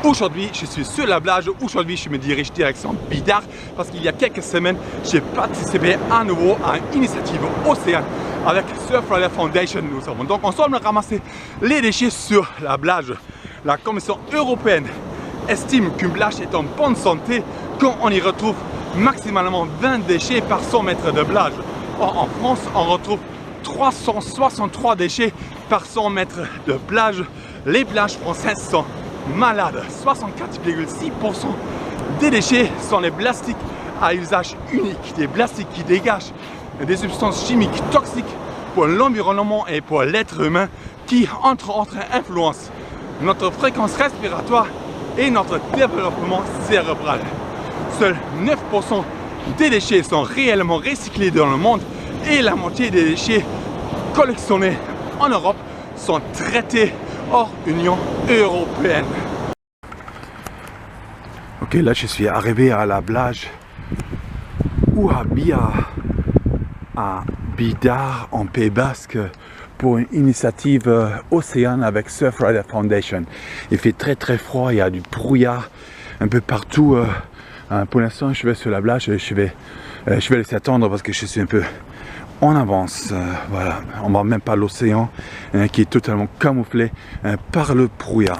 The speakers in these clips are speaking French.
Aujourd'hui, je suis sur la plage. Aujourd'hui, je me dirige direction Bidart parce qu'il y a quelques semaines, j'ai participé à nouveau à une initiative Océane avec Surfrider Foundation. Nous avons donc ensemble ramassé les déchets sur la plage. La Commission européenne estime qu'une plage est en bonne santé quand on y retrouve maximalement 20 déchets par 100 mètres de plage. Or, en France, on retrouve 363 déchets par 100 mètres de plage. Les plages françaises sont malades. 64,6% des déchets sont des plastiques à usage unique, des plastiques qui dégagent des substances chimiques toxiques pour l'environnement et pour l'être humain qui, entre autres, influencent notre fréquence respiratoire et notre développement cérébral. Seuls 9% des déchets sont réellement recyclés dans le monde et la moitié des déchets collectionnés en Europe sont traités hors Union européenne. Ok, là je suis arrivé à la plage Ouabia à Bidart en Pays Basque pour une initiative Océane avec Surfrider Foundation. Il fait très froid, il y a du brouillard un peu partout. Pour l'instant je vais sur la plage, je vais laisser attendre parce que je suis un peu en avance. Voilà, on ne voit même pas l'océan qui est totalement camouflé par le brouillard.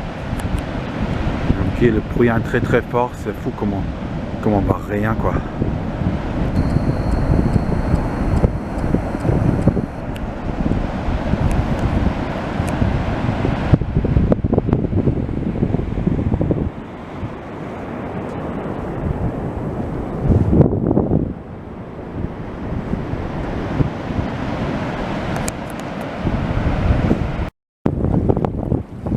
Ok, le brouillard est très fort, c'est fou comment on voit rien quoi.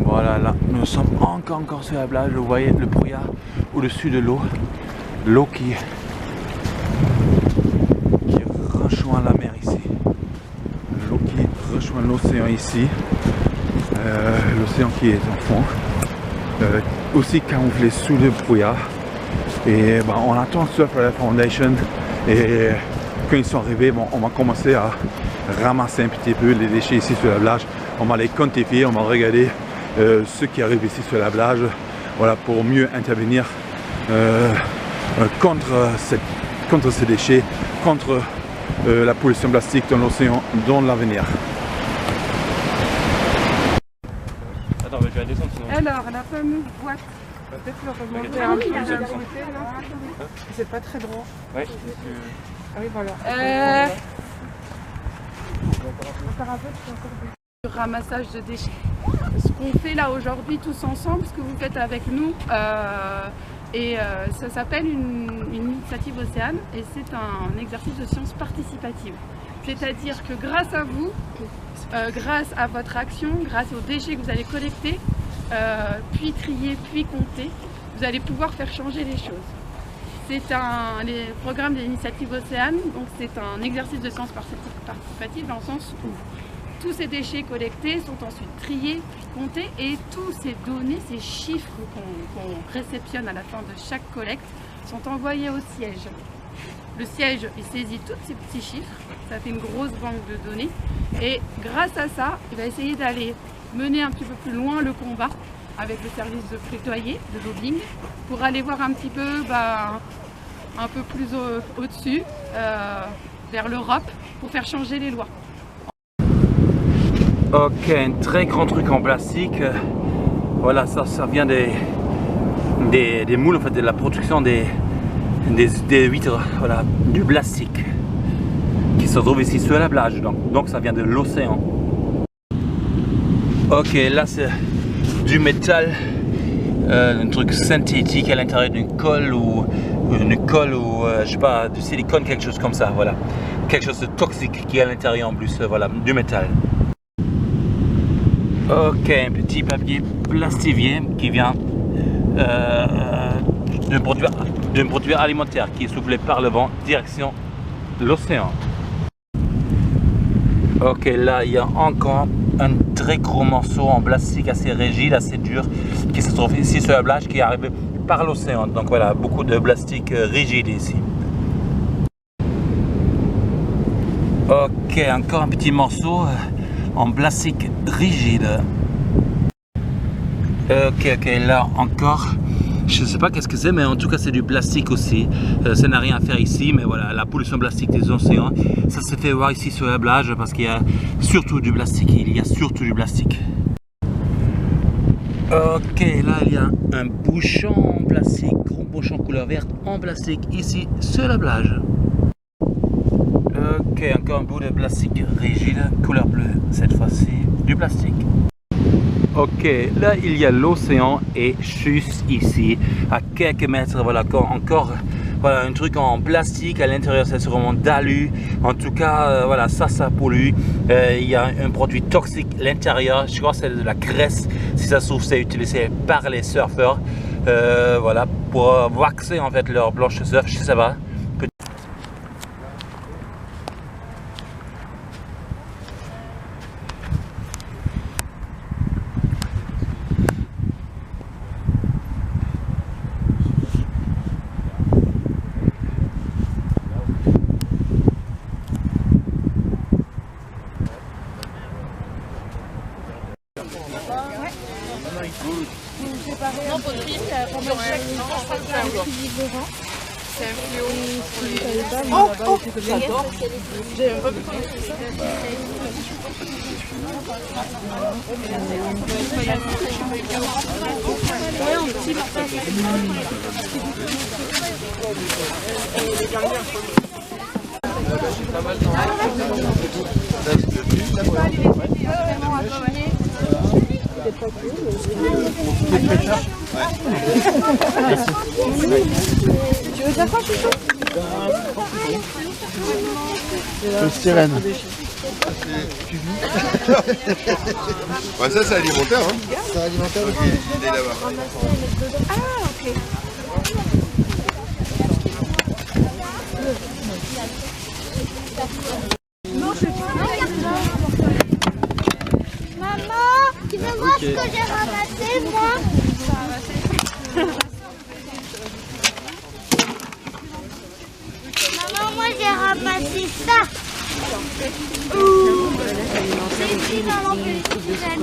Voilà, là, nous sommes encore sur la plage. Vous voyez le brouillard au-dessus de l'eau. L'eau qui rejoint la mer ici. L'eau qui rejoint l'océan ici. L'océan qui est en fond. Aussi camouflé sous le brouillard. Et on attend Surfrider Foundation. Et quand ils sont arrivés, on va commencer à ramasser un petit peu les déchets ici sur la plage. On va les quantifier, on va regarder ceux qui arrivent ici sur la plage, voilà, pour mieux intervenir contre ces déchets, contre la pollution plastique dans l'océan dans l'avenir. Attends, mais je vais descendre sinon. Alors, la fameuse boîte, peut-être le remonter un peu de la côté là. C'est pas très droit. Ouais. Ah oui, voilà. Encore un peu, le ramassage de déchets. Ce qu'on fait là aujourd'hui tous ensemble, ce que vous faites avec nous, ça s'appelle une initiative Océane et c'est un exercice de sciences participatives. C'est-à-dire que grâce à vous, grâce à votre action, grâce aux déchets que vous allez collecter, puis trier, puis compter, vous allez pouvoir faire changer les choses. C'est les programmes de l'initiative Océane, donc c'est un exercice de sciences participatives dans le sens où tous ces déchets collectés sont ensuite triés, comptés et tous ces données, ces chiffres qu'on réceptionne à la fin de chaque collecte sont envoyés au siège. Le siège, il saisit tous ces petits chiffres, ça fait une grosse banque de données et grâce à ça, il va essayer d'aller mener un petit peu plus loin le combat avec le service de plaidoyer, de lobbying, pour aller voir un petit peu, un peu plus au-dessus, vers l'Europe, pour faire changer les lois. Ok, un très grand truc en plastique. Voilà, ça vient des moules, en fait, de la production des huîtres, voilà, du plastique qui se trouve ici sur la plage. Donc ça vient de l'océan. Ok, là c'est du métal, un truc synthétique à l'intérieur d'une colle ou je sais pas, du silicone, quelque chose comme ça. Voilà, quelque chose de toxique qui est à l'intérieur en plus. Voilà, du métal. Ok, un petit papier plastifié qui vient d'un produit alimentaire qui est soufflé par le vent direction l'océan. Ok, là il y a encore un très gros morceau en plastique assez rigide, assez dur qui se trouve ici sur la plage qui est arrivé par l'océan. Donc voilà, beaucoup de plastique rigide ici. Ok, encore un petit morceau en plastique rigide. Ok, là encore, je ne sais pas qu'est-ce que c'est, mais en tout cas c'est du plastique aussi. Ça n'a rien à faire ici, mais voilà, la pollution plastique des océans, ça se fait voir ici sur la plage parce qu'il y a surtout du plastique. Il y a surtout du plastique. Ok, là il y a un bouchon en plastique, gros bouchon couleur verte en plastique ici sur la plage. Ok, encore un bout de plastique rigide, couleur bleue cette fois-ci, du plastique. Ok, là il y a l'océan et juste ici, à quelques mètres, voilà, encore voilà, un truc en plastique, à l'intérieur c'est sûrement d'alu, en tout cas voilà, ça pollue, il y a un produit toxique à l'intérieur, je crois que c'est de la graisse, si ça se trouve c'est utilisé par les surfeurs, voilà, pour waxer en fait leur planche de surf, je sais pas. Non, pour le film, pendant chaque c'est un fléau pour les... j'adore. J'ai un peu plus Tu veux dire quoi, Chico? Le sirène. Ouais, ça c'est alimentaire, hein. C'est alimentaire aussi. Il est là-bas. Ah, ok. Maman, tu veux voir ce que j'ai ramassé, moi? Maman, moi j'ai ramassé ça. C'est ici dans l'embellissement.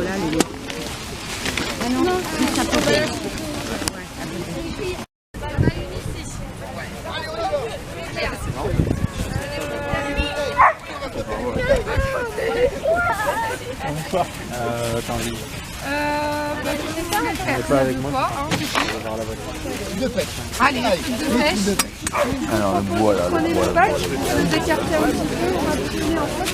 Ah non, ça peut être. T'as envie? Je sais pas le faire. Pas avec moi. De pêche. Allez, de pêche. Alors le bois là. Prenez le bac, vous écartez un petit peu, on va tourner en face.